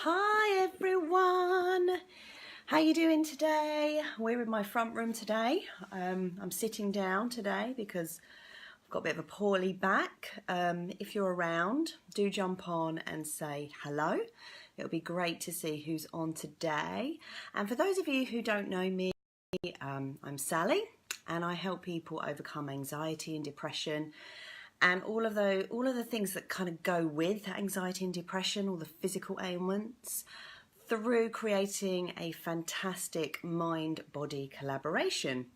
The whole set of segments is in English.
Hi everyone, how you doing today? We're in my front room today. I'm sitting down today because I've got a bit of a poorly back. If you're around, do jump on and say hello. It'll be great to see who's on today. And for those of you who don't know me, I'm Sally and I help people overcome anxiety and depression and all of the things that kind of go with anxiety and depression, all the physical ailments, through creating a fantastic mind-body collaboration.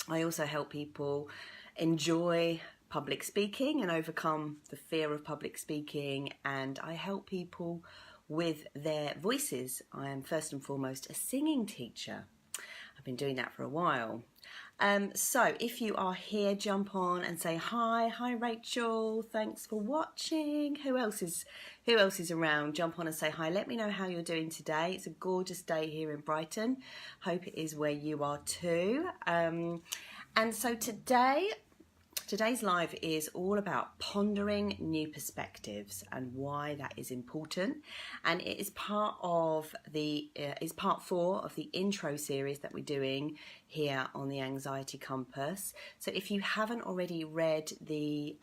I also help people enjoy public speaking and overcome the fear of public speaking, and I help people with their voices. I am first and foremost a singing teacher. I've been doing that for a while. So if you are here, jump on and say hi. Hi Rachel, thanks for watching. Who else is around? Jump on and say hi. Let me know how you're doing today. It's a gorgeous day here in Brighton. Hope it is where you are too. And so today's live is all about pondering new perspectives and why that is important, and it is part 4 of the intro series that we're doing here on the Anxiety Compass. So if you haven't already read the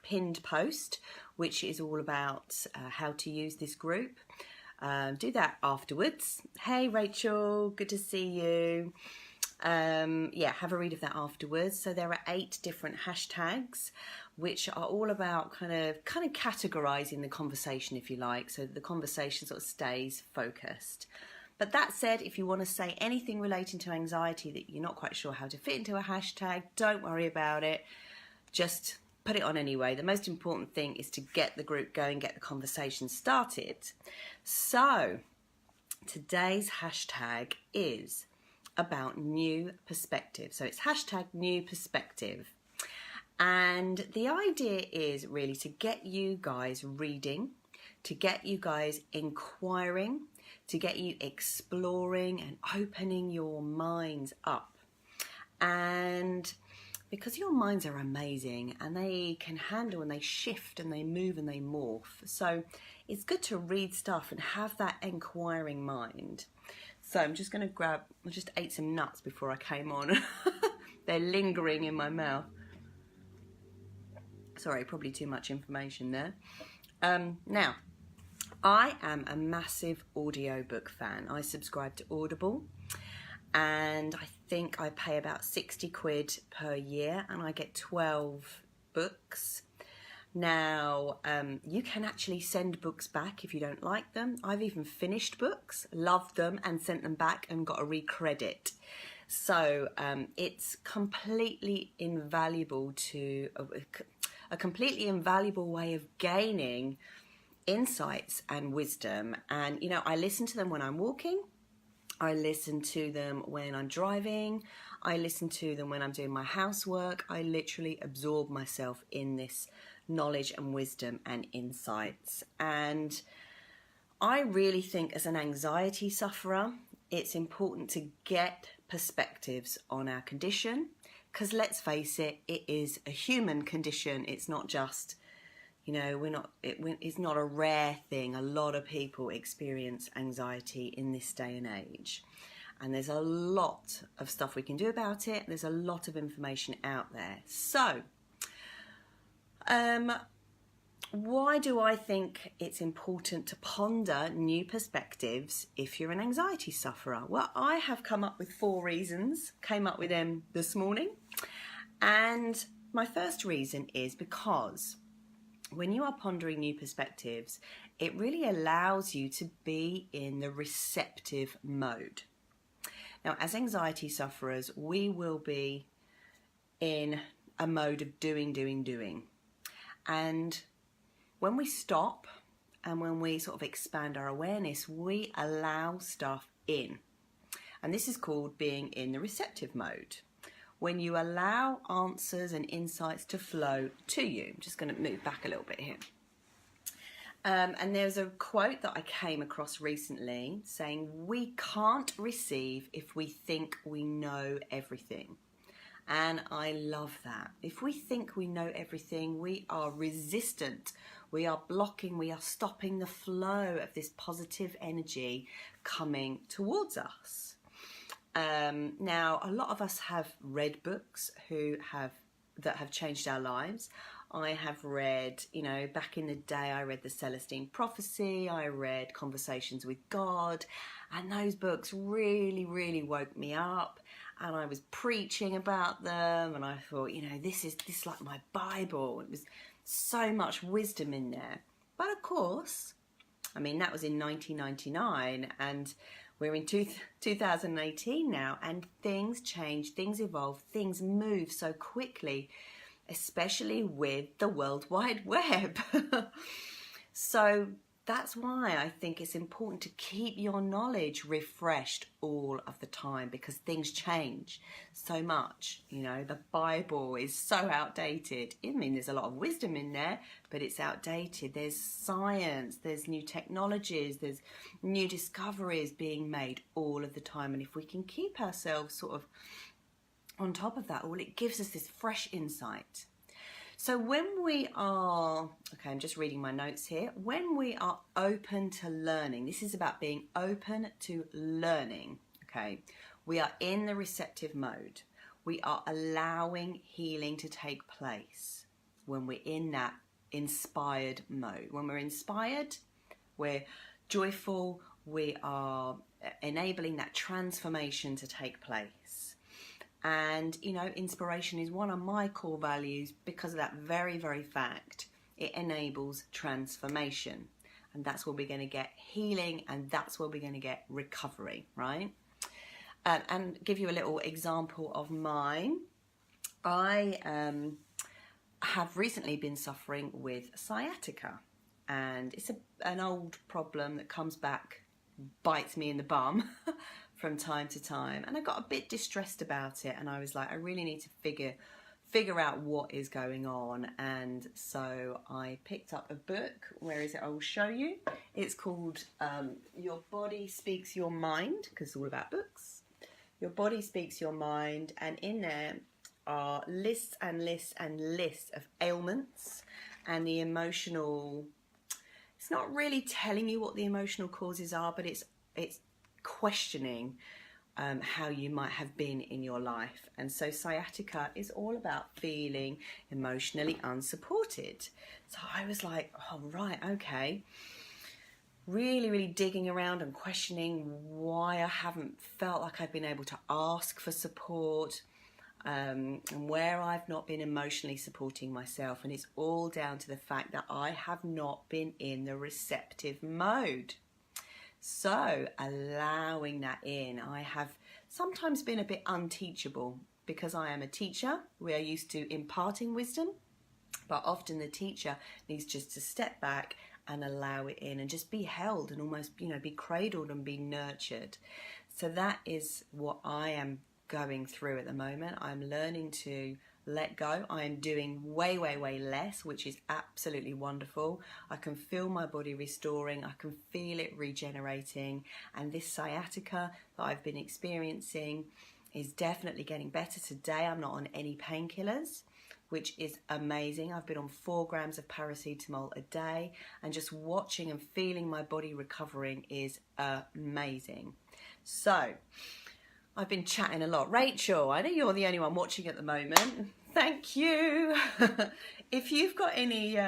pinned post, which is all about how to use this group, do that afterwards. Hey Rachel, good to see you. Yeah, have a read of that afterwards. So there are 8 different hashtags which are all about kind of categorizing the conversation, if you like, so the conversation sort of stays focused. But that said, if you want to say anything relating to anxiety that you're not quite sure how to fit into a hashtag, don't worry about it. Just put it on anyway. The most important thing is to get the group going, get the conversation started. So today's hashtag is about new perspective. So it's hashtag new perspective. And the idea is really to get you guys reading, to get you guys inquiring, to get you exploring and opening your minds up. And because your minds are amazing and they can handle and they shift and they move and they morph. So it's good to read stuff and have that inquiring mind. So I'm just going to I just ate some nuts before I came on. They're lingering in my mouth. Sorry, probably too much information there. Now, I am a massive audiobook fan. I subscribe to Audible and I think I pay about 60 quid per year and I get 12 books. Now, you can actually send books back if you don't like them. I've even finished books, loved them, and sent them back and got a recredit. So it's completely invaluable a completely invaluable way of gaining insights and wisdom. And, you know, I listen to them when I'm walking. I listen to them when I'm driving. I listen to them when I'm doing my housework. I literally absorb myself in this knowledge and wisdom and insights. And I really think as an anxiety sufferer, it's important to get perspectives on our condition, because let's face it, it is a human condition. It's not just, you know, it's not a rare thing. A lot of people experience anxiety in this day and age. And there's a lot of stuff we can do about it. There's a lot of information out there. So, why do I think it's important to ponder new perspectives if you're an anxiety sufferer? Well, I have come up with 4 reasons, came up with them this morning. And my first reason is because when you are pondering new perspectives, it really allows you to be in the receptive mode. Now, as anxiety sufferers, we will be in a mode of doing. And when we stop and when we sort of expand our awareness, we allow stuff in. And this is called being in the receptive mode. When you allow answers and insights to flow to you. I'm just going to move back a little bit here. And there's a quote that I came across recently saying, we can't receive if we think we know everything. And I love that. If we think we know everything, we are resistant. We are blocking, we are stopping the flow of this positive energy coming towards us. Now, a lot of us have read books that have changed our lives. I have read, you know, back in the day, I read the Celestine Prophecy, I read Conversations with God, and those books really, really woke me up, and I was preaching about them, and I thought, you know, this is like my Bible. It was so much wisdom in there. But of course, I mean, that was in 1999, and we're in 2018 now, and things change, things evolve, things move so quickly, especially with the World Wide Web. So that's why I think it's important to keep your knowledge refreshed all of the time, because things change so much. You know, the Bible is so outdated. I mean, there's a lot of wisdom in there, but it's outdated. There's science, there's new technologies, there's new discoveries being made all of the time. And if we can keep ourselves sort of on top of that all, it gives us this fresh insight. So when we are, okay, I'm just reading my notes here. When we are open to learning, this is about being open to learning, okay? We are in the receptive mode. We are allowing healing to take place when we're in that inspired mode. When we're inspired, we're joyful, we are enabling that transformation to take place. And, you know, inspiration is one of my core values because of that very, very fact. It enables transformation. And that's where we're going to get healing, and that's where we're going to get recovery, right? And give you a little example of mine. I have recently been suffering with sciatica. And it's an old problem that comes back, bites me in the bum from time to time, and I got a bit distressed about it, and I was like, I really need to figure out what is going on. And so I picked up a book. Where is it? I will show you. It's called Your Body Speaks Your Mind, because it's all about books. Your Body Speaks Your Mind, and in there are lists and lists and lists of ailments and the emotional. It's not really telling you what the emotional causes are, but it's questioning how you might have been in your life. And so sciatica is all about feeling emotionally unsupported. So I was like, oh, right, okay. Really, really digging around and questioning why I haven't felt like I've been able to ask for support, and where I've not been emotionally supporting myself. And it's all down to the fact that I have not been in the receptive mode. So allowing that in, I have sometimes been a bit unteachable because I am a teacher. We are used to imparting wisdom, but often the teacher needs just to step back and allow it in and just be held and almost, you know, be cradled and be nurtured. So that is what I am going through at the moment. I'm learning to let go. I am doing way, way, way less, which is absolutely wonderful. I can feel my body restoring. I can feel it regenerating. And this sciatica that I've been experiencing is definitely getting better. Today, I'm not on any painkillers, which is amazing. I've been on 4 grams of paracetamol a day, and just watching and feeling my body recovering is amazing. So I've been chatting a lot. Rachel, I know you're the only one watching at the moment. Thank you. If you've got any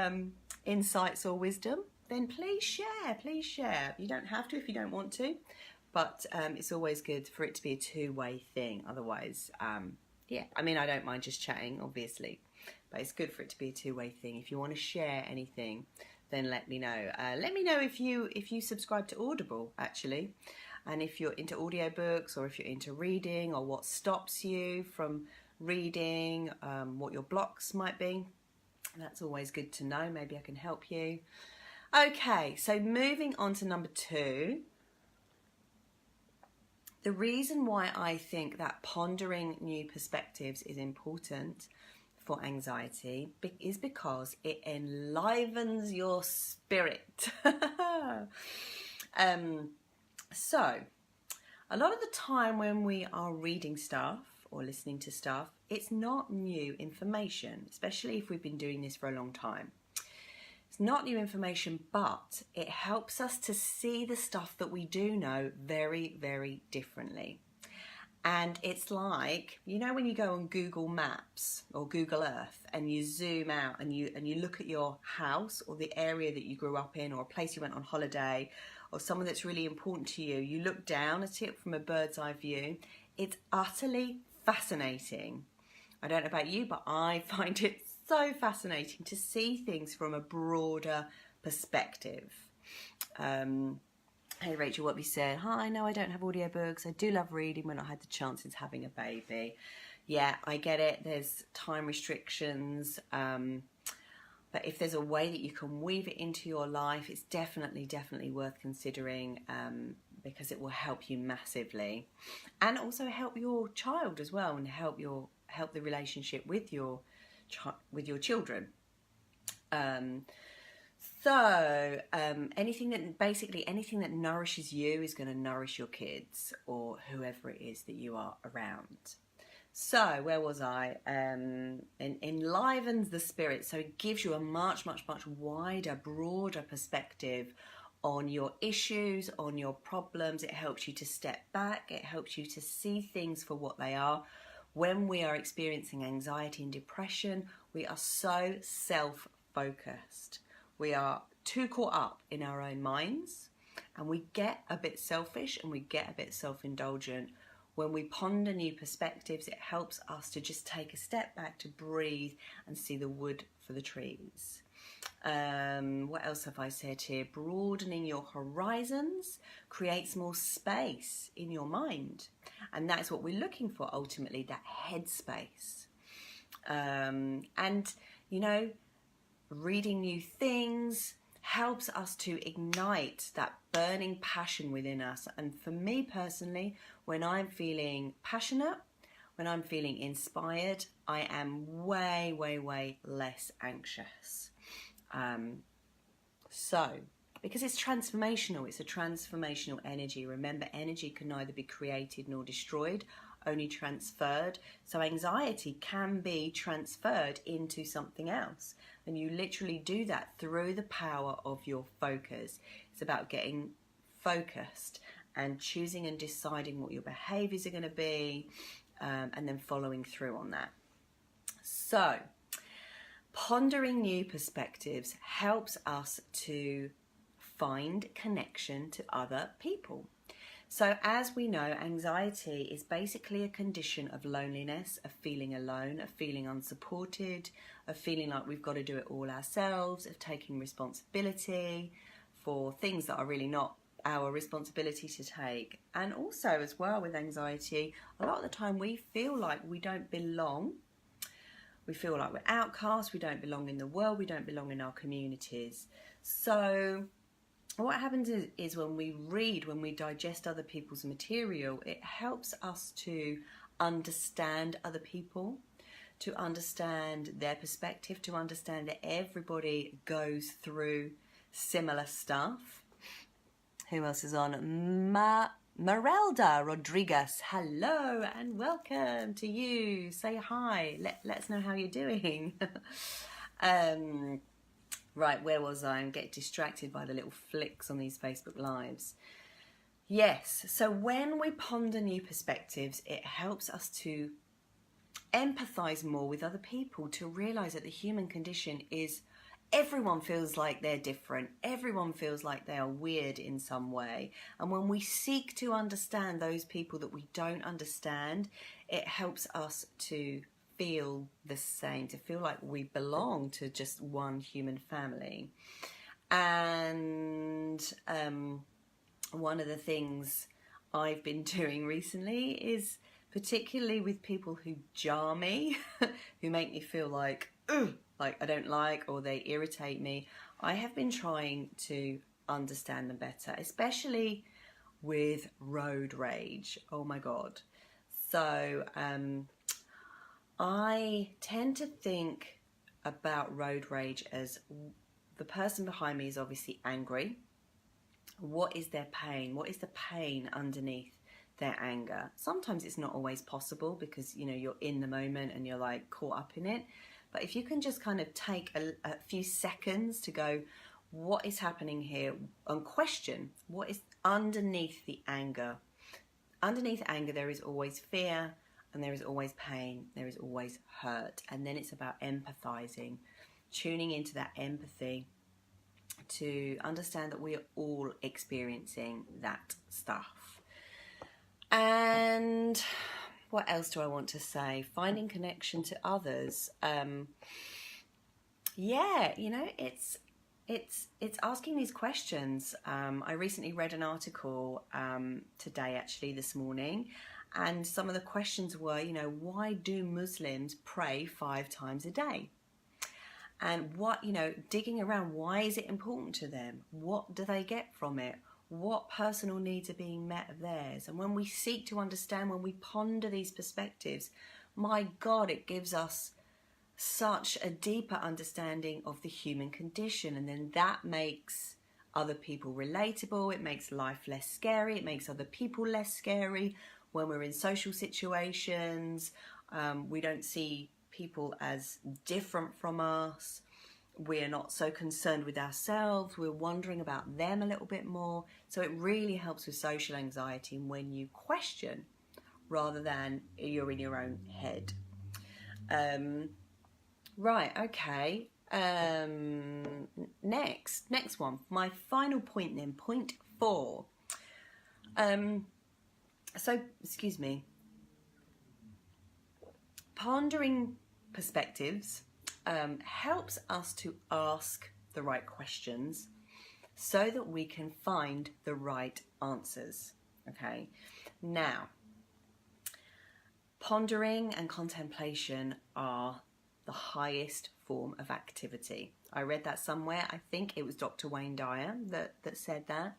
insights or wisdom, then please share, please share. You don't have to if you don't want to, but it's always good for it to be a two-way thing. Otherwise, yeah, I mean, I don't mind just chatting, obviously, but it's good for it to be a two-way thing. If you want to share anything, then let me know. Let me know if you subscribe to Audible, actually. And if you're into audiobooks, or if you're into reading, or what stops you from reading, what your blocks might be, that's always good to know. Maybe I can help you. Okay, so moving on to number 2. The reason why I think that pondering new perspectives is important for anxiety is because it enlivens your spirit. So, a lot of the time when we are reading stuff or listening to stuff, it's not new information, especially if we've been doing this for a long time. It's not new information, but it helps us to see the stuff that we do know very, very differently. And it's like, you know, when you go on Google Maps or Google Earth and you zoom out and you look at your house or the area that you grew up in or a place you went on holiday or someone that's really important to you, you look down at it from a bird's eye view. It's utterly fascinating. I don't know about you, but I find it so fascinating to see things from a broader perspective. Hey Rachel, what we said, hi, no, I don't have audiobooks. I do love reading when I had the chance since having a baby. Yeah, I get it. There's time restrictions. But if there's a way that you can weave it into your life, it's definitely worth considering, because it will help you massively. And also help your child as well, and help the relationship with your children. Anything that nourishes you is going to nourish your kids or whoever it is that you are around. So where was I? Enlivens the spirit. So it gives you a much wider, broader perspective on your issues, on your problems. It helps you to step back. It helps you to see things for what they are. When we are experiencing anxiety and depression, we are so self-focused. We are too caught up in our own minds, and we get a bit selfish and we get a bit self-indulgent. When we ponder new perspectives, it helps us to just take a step back, to breathe and see the wood for the trees. What else have I said here? Broadening your horizons creates more space in your mind. And that's what we're looking for ultimately, that headspace. And, you know, reading new things helps us to ignite that burning passion within us. And for me personally, when I'm feeling passionate, when I'm feeling inspired, I am way less anxious. Because it's transformational, it's a transformational energy. Remember, energy can neither be created nor destroyed, only transferred. So anxiety can be transferred into something else. And you literally do that through the power of your focus. It's about getting focused and choosing and deciding what your behaviors are going to be, and then following through on that. So, pondering new perspectives helps us to find connection to other people. So as we know, anxiety is basically a condition of loneliness, of feeling alone, of feeling unsupported, of feeling like we've got to do it all ourselves, of taking responsibility for things that are really not our responsibility to take. And also as well with anxiety, a lot of the time we feel like we don't belong. We feel like we're outcasts, we don't belong in the world, we don't belong in our communities. So what happens is when we read, when we digest other people's material, it helps us to understand other people, to understand their perspective, to understand that everybody goes through similar stuff. Who else is on? Merelda Rodriguez, hello and welcome to you. Say hi, let's know how you're doing. Right, where was I? I'm getting distracted by the little flicks on these Facebook Lives. Yes, so when we ponder new perspectives, it helps us to empathise more with other people, to realise that the human condition is everyone feels like they're different. Everyone feels like they are weird in some way. And when we seek to understand those people that we don't understand, it helps us to feel the same, to feel like we belong to just one human family. And one of the things I've been doing recently is, particularly with people who jar me, who make me feel like, ugh, like I don't like, or they irritate me, I have been trying to understand them better, especially with road rage. Oh my God. So I tend to think about road rage as the person behind me is obviously angry. What is their pain? What is the pain underneath their anger? Sometimes it's not always possible because, you know, you're in the moment and you're like caught up in it. But if you can just kind of take a few seconds to go, what is happening here, and question what is underneath the anger. Underneath anger, there is always fear, and there is always pain, there is always hurt. And then it's about empathizing, tuning into that empathy to understand that we are all experiencing that stuff. And what else do I want to say? Finding connection to others. Yeah, you know, it's asking these questions. I recently read an article today, actually, this morning, and some of the questions were, you know, why do Muslims pray 5 times a day? And what, you know, digging around, why is it important to them? What do they get from it? What personal needs are being met of theirs? And when we seek to understand, when we ponder these perspectives, my God, it gives us such a deeper understanding of the human condition. And then that makes other people relatable. It makes life less scary. It makes other people less scary. When we're in social situations, we don't see people as different from us. We're not so concerned with ourselves. We're wondering about them a little bit more. So it really helps with social anxiety when you question rather than you're in your own head. Right, okay. Next one. My final point then, point 4. Excuse me. Pondering perspectives helps us to ask the right questions so that we can find the right answers. Okay. Now, pondering and contemplation are the highest form of activity. I read that somewhere. I think it was Dr. Wayne Dyer that said that.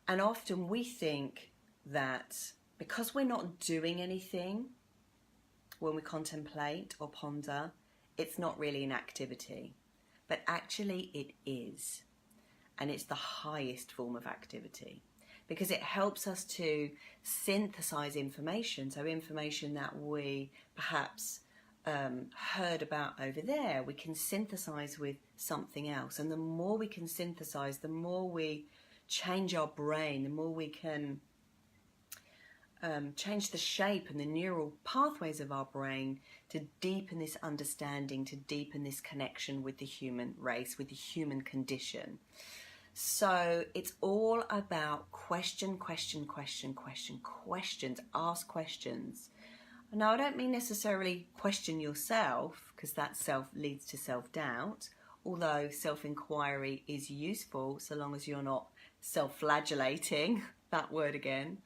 And often we think that because we're not doing anything when we contemplate or ponder, it's not really an activity. But actually it is. And it's the highest form of activity because it helps us to synthesize information. So information that we perhaps heard about over there, we can synthesize with something else. And the more we can synthesize, the more we change our brain, the more we can change the shape and the neural pathways of our brain to deepen this understanding, to deepen this connection with the human race, with the human condition. So it's all about questions, ask questions. Now, I don't mean necessarily question yourself, because that self leads to self-doubt, although self-inquiry is useful so long as you're not self-flagellating, that word again.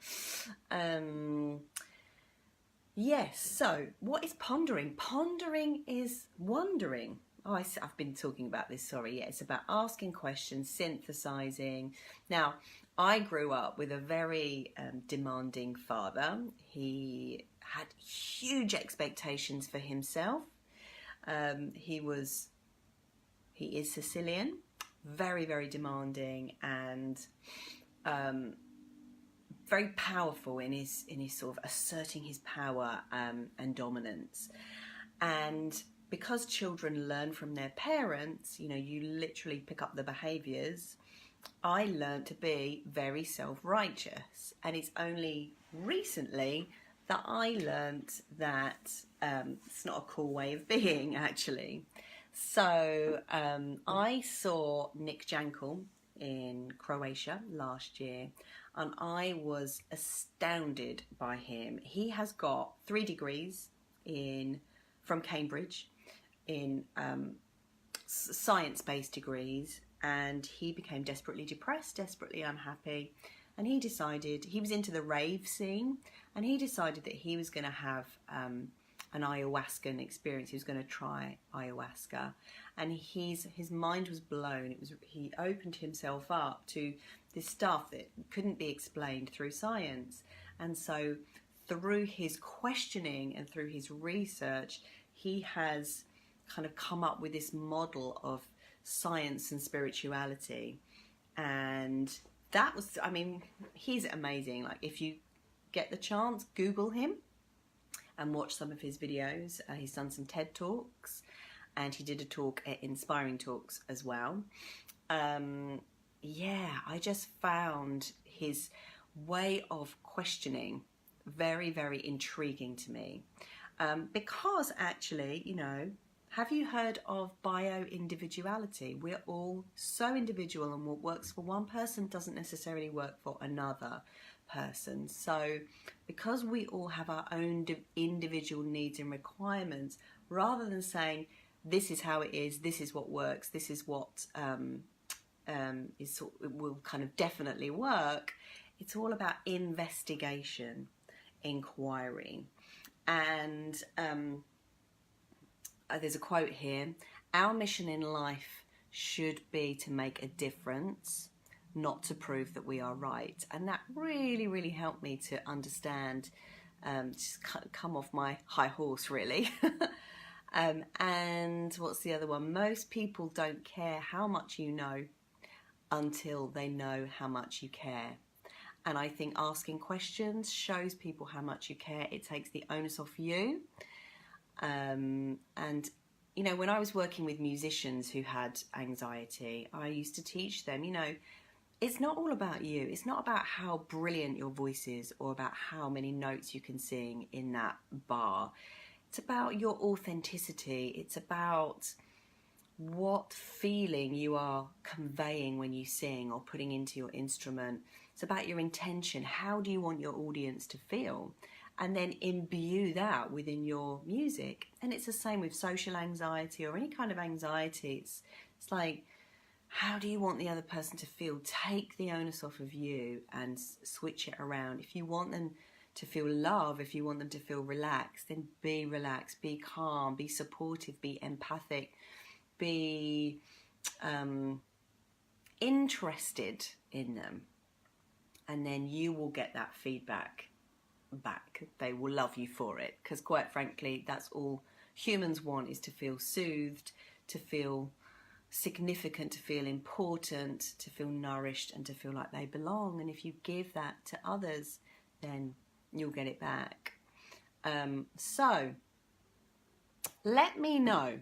Yes, so what is pondering? Pondering is wondering. Oh, I've been talking about this, sorry. Yeah, it's about asking questions, synthesizing. Now, I grew up with a very demanding father. He had huge expectations for himself. He is Sicilian, very, very demanding, and very powerful in his sort of asserting his power and dominance. And because children learn from their parents, you know, you literally pick up the behaviours. I learned to be very self-righteous, and it's only recently that I learned that it's not a cool way of being, actually. So I saw Nick Jankle in Croatia last year, and I was astounded by him. He has got 3 degrees from Cambridge in science-based degrees, and he became desperately depressed, desperately unhappy, and he decided, he was into the rave scene, and he decided that he was going to have an ayahuasca experience. He was going to try ayahuasca, and his mind was blown. He opened himself up to this stuff that couldn't be explained through science. And so through his questioning and through his research, he has kind of come up with this model of science and spirituality. And that was, I mean, he's amazing. Like, if you get the chance, Google him and watch some of his videos. He's done some TED Talks, and he did a talk at Inspiring Talks as well. Yeah, I just found his way of questioning very, very intriguing to me. Because actually, you know, have you heard of bio-individuality? We're all so individual, and what works for one person doesn't necessarily work for another person. So because we all have our own individual needs and requirements, rather than saying this is how it is, this is what works, this is what will kind of definitely work, it's all about investigation, inquiry. And there's a quote here: our mission in life should be to make a difference, not to prove that we are right. And that really, really helped me to understand, just come off my high horse, really. And what's the other one? Most people don't care how much you know until they know how much you care. And I think asking questions shows people how much you care. It takes the onus off you. And, you know, when I was working with musicians who had anxiety, I used to teach them, you know, it's not all about you. It's not about how brilliant your voice is or about how many notes you can sing in that bar. It's about your authenticity. It's about what feeling you are conveying when you sing or putting into your instrument. It's about your intention. How do you want your audience to feel? And then imbue that within your music. And it's the same with social anxiety or any kind of anxiety. It's like, how do you want the other person to feel? Take the onus off of you and switch it around. If you want them to feel love, if you want them to feel relaxed, then be relaxed, be calm, be supportive, be empathic, be interested in them. And then you will get that feedback back. They will love you for it, because quite frankly, that's all humans want, is to feel soothed, to feel significant, to feel important, to feel nourished, and to feel like they belong. And if you give that to others, then you'll get it back. So let me know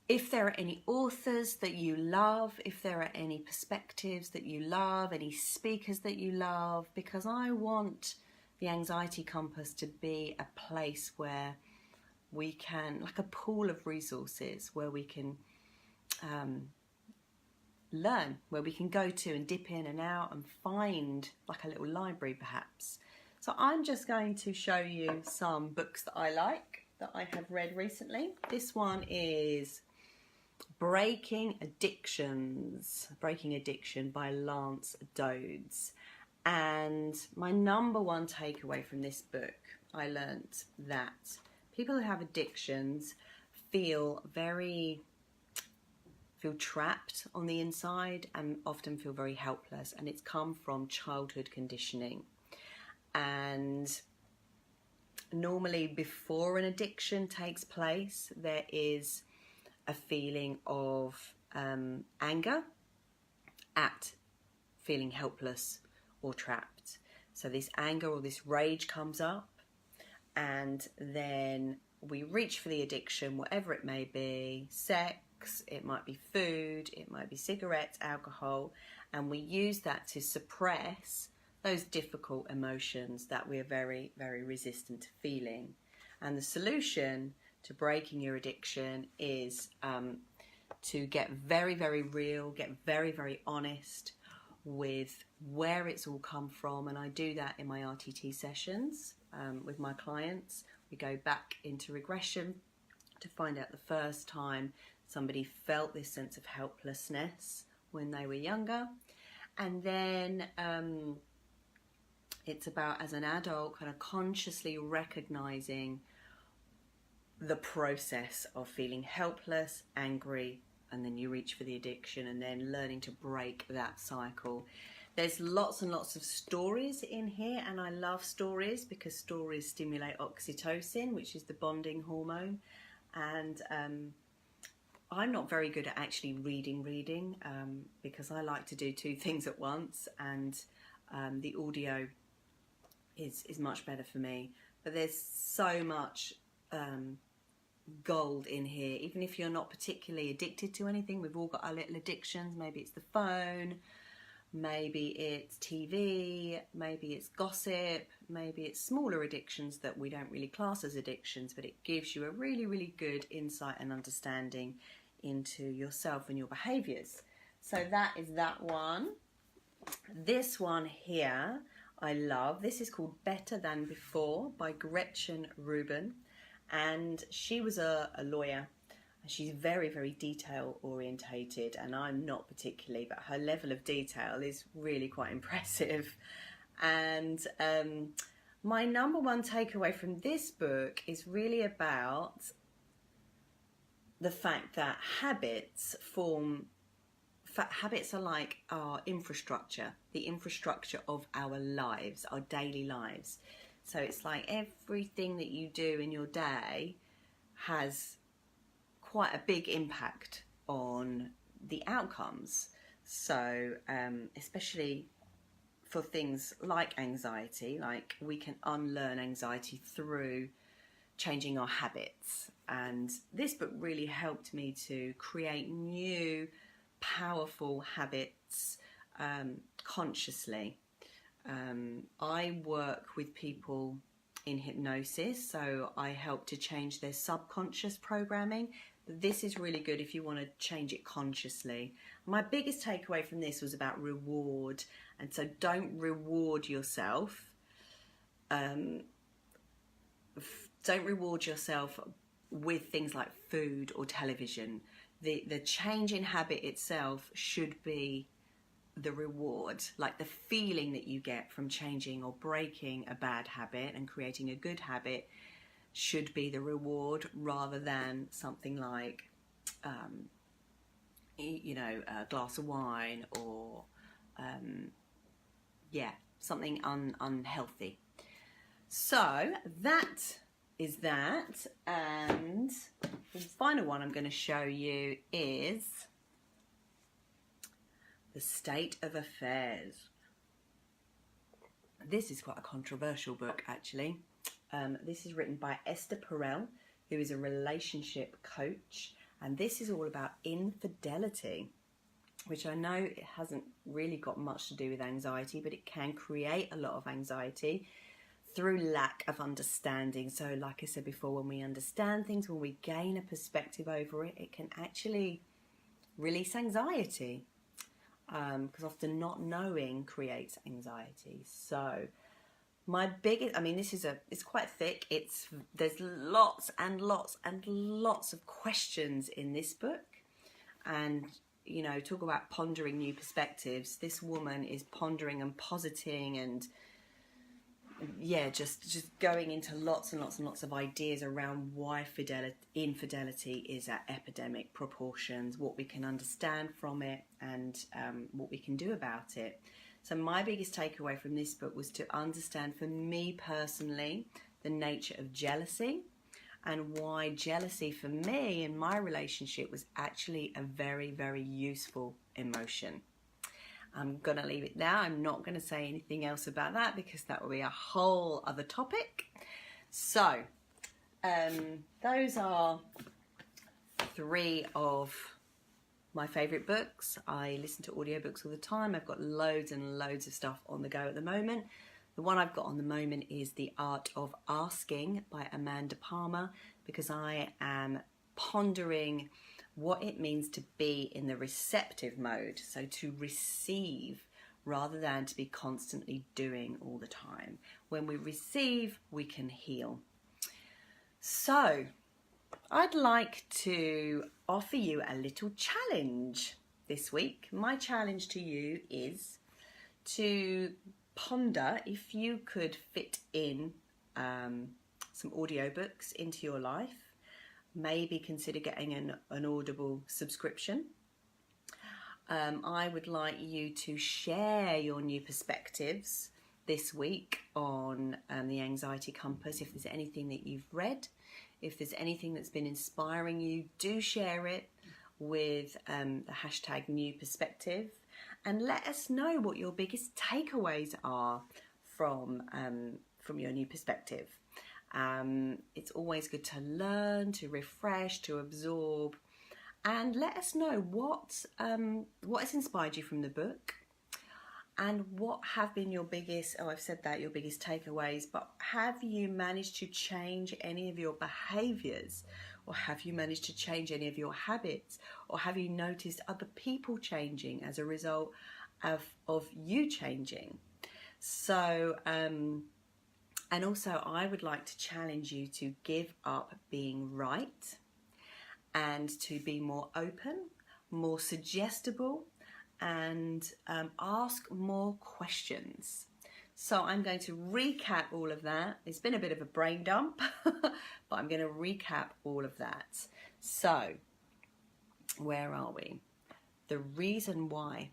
if there are any authors that you love, if there are any perspectives that you love, any speakers that you love, because I want the Anxiety Compass to be a place where we can, like a pool of resources, where we can learn, where we can go to and dip in and out and find like a little library perhaps. So I'm just going to show you some books that I like, that I have read recently. This one is Breaking Addiction by Lance Dodds. And my number one takeaway from this book, I learnt that people who have addictions feel trapped on the inside and often feel very helpless, and it's come from childhood conditioning. And normally before an addiction takes place, there is a feeling of anger at feeling helpless or trapped. So this anger or this rage comes up, and then we reach for the addiction, whatever it may be: sex, it might be food, it might be cigarettes, alcohol, and we use that to suppress those difficult emotions that we're very, very resistant to feeling. And the solution to breaking your addiction is to get very, very real, get very, very honest with where it's all come from. And I do that in my RTT sessions with my clients. We go back into regression to find out the first time somebody felt this sense of helplessness when they were younger. And then it's about, as an adult, kind of consciously recognizing the process of feeling helpless, angry, and then you reach for the addiction, and then learning to break that cycle. There's lots and lots of stories in here, and I love stories because stories stimulate oxytocin, which is the bonding hormone. And I'm not very good at actually reading because I like to do two things at once, and the audio is much better for me. But there's so much gold in here. Even if you're not particularly addicted to anything, we've all got our little addictions. Maybe it's the phone, maybe it's TV, maybe it's gossip, maybe it's smaller addictions that we don't really class as addictions, but it gives you a really, really good insight and understanding into yourself and your behaviours. So that is that one. This one here I love. This is called Better Than Before by Gretchen Rubin, and she was a lawyer. She's very, very detail orientated, and I'm not particularly, but her level of detail is really quite impressive. And my number one takeaway from this book is really about the fact that habits are like our infrastructure, the infrastructure of our lives, our daily lives. So it's like everything that you do in your day has quite a big impact on the outcomes. So especially for things like anxiety, like we can unlearn anxiety through changing our habits. And this book really helped me to create new powerful habits consciously. I work with people in hypnosis, so I help to change their subconscious programming. But this is really good if you want to change it consciously. My biggest takeaway from this was about reward, and so don't reward yourself. Don't reward yourself with things like food or television. The change in habit itself should be the reward, like the feeling that you get from changing or breaking a bad habit and creating a good habit should be the reward, rather than something like a glass of wine or something unhealthy. So that is that, and the final one I'm going to show you is The State of Affairs. This is quite a controversial book, actually. This is written by Esther Perel, who is a relationship coach, and this is all about infidelity, which I know it hasn't really got much to do with anxiety, but it can create a lot of anxiety through lack of understanding. So like I said before, when we understand things, when we gain a perspective over it, it can actually release anxiety, because often not knowing creates anxiety. So my biggest, it's quite thick. There's lots and lots and lots of questions in this book, and talk about pondering new perspectives. This woman is pondering and positing and just going into lots and lots and lots of ideas around why infidelity is at epidemic proportions, what we can understand from it, and what we can do about it. So my biggest takeaway from this book was to understand, for me personally, the nature of jealousy, and why jealousy for me in my relationship was actually a very, very useful emotion. I'm going to leave it there. I'm not going to say anything else about that because that will be a whole other topic. So, those are 3 of my favourite books. I listen to audiobooks all the time. I've got loads and loads of stuff on the go at the moment. The one I've got on the moment is The Art of Asking by Amanda Palmer, because I am pondering what it means to be in the receptive mode, so to receive rather than to be constantly doing all the time. When we receive, we can heal. So I'd like to offer you a little challenge this week. My challenge to you is to ponder if you could fit in some audiobooks into your life. Maybe consider getting an Audible subscription. I would like you to share your new perspectives this week on the Anxiety Compass. If there's anything that you've read, if there's anything that's been inspiring you, do share it with the hashtag New Perspective, and let us know what your biggest takeaways are from your new perspective. It's always good to learn, to refresh, to absorb, and let us know what has inspired you from the book, and what have been your biggest, I've said that, your biggest takeaways, but have you managed to change any of your behaviours, or have you managed to change any of your habits, or have you noticed other people changing as a result of you changing? So, and also I would like to challenge you to give up being right and to be more open, more suggestible, and ask more questions. So I'm going to recap all of that. It's been a bit of a brain dump, but I'm going to recap all of that. So, where are we? The reason why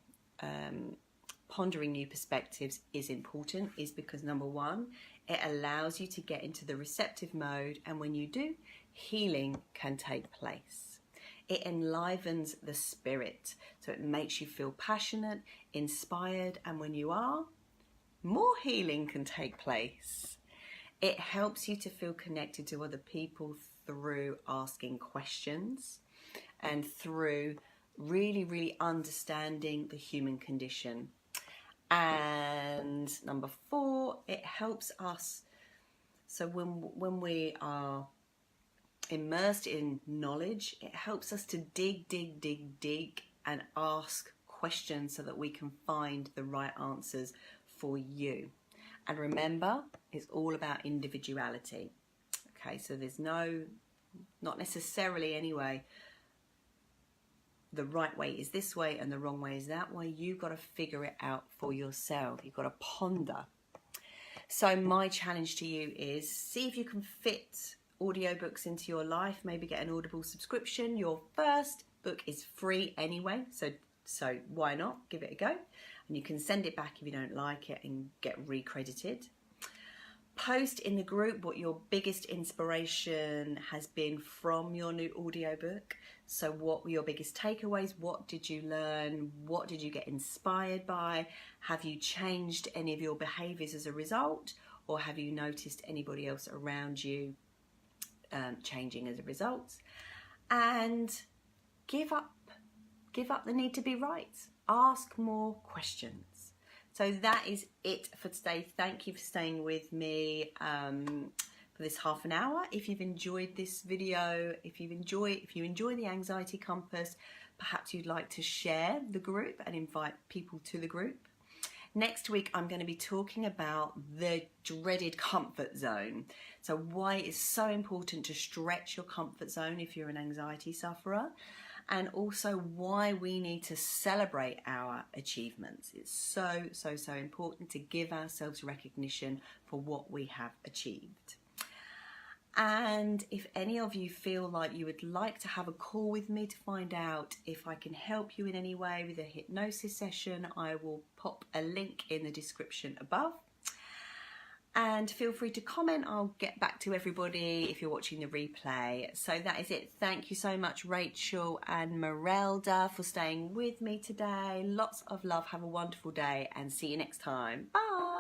pondering new perspectives is important is because, number one, it allows you to get into the receptive mode, and when you do, healing can take place. It enlivens the spirit, so it makes you feel passionate, inspired, and when you are, more healing can take place. It helps you to feel connected to other people through asking questions and through really understanding the human condition. And number four, it helps us, so when we are immersed in knowledge, it helps us to dig and ask questions so that we can find the right answers for you. And remember, it's all about individuality. Okay, so there's not necessarily anyway, the right way is this way and the wrong way is that way. You've got to figure it out for yourself. You've got to ponder. So my challenge to you is, see if you can fit audiobooks into your life. Maybe get an Audible subscription. Your first book is free anyway, so why not give it a go, and you can send it back if you don't like it and get recredited. Post in the group what your biggest inspiration has been from your new audiobook. So what were your biggest takeaways? What did you learn? What did you get inspired by? Have you changed any of your behaviours as a result, or have you noticed anybody else around you changing as a result? And give up the need to be right. Ask more questions. So that is it for today. Thank you for staying with me for this half an hour. If you've enjoyed this video, if you enjoy the Anxiety Compass, perhaps you'd like to share the group and invite people to the group. Next week, I'm going to be talking about the dreaded comfort zone. So why it's so important to stretch your comfort zone if you're an anxiety sufferer, and also why we need to celebrate our achievements. It's so important to give ourselves recognition for what we have achieved. And if any of you feel like you would like to have a call with me to find out if I can help you in any way with a hypnosis session, I will pop a link in the description above. And feel free to comment. I'll get back to everybody if you're watching the replay. So that is it. Thank you so much, Rachel and Merelda, for staying with me today. Lots of love. Have a wonderful day and see you next time. Bye.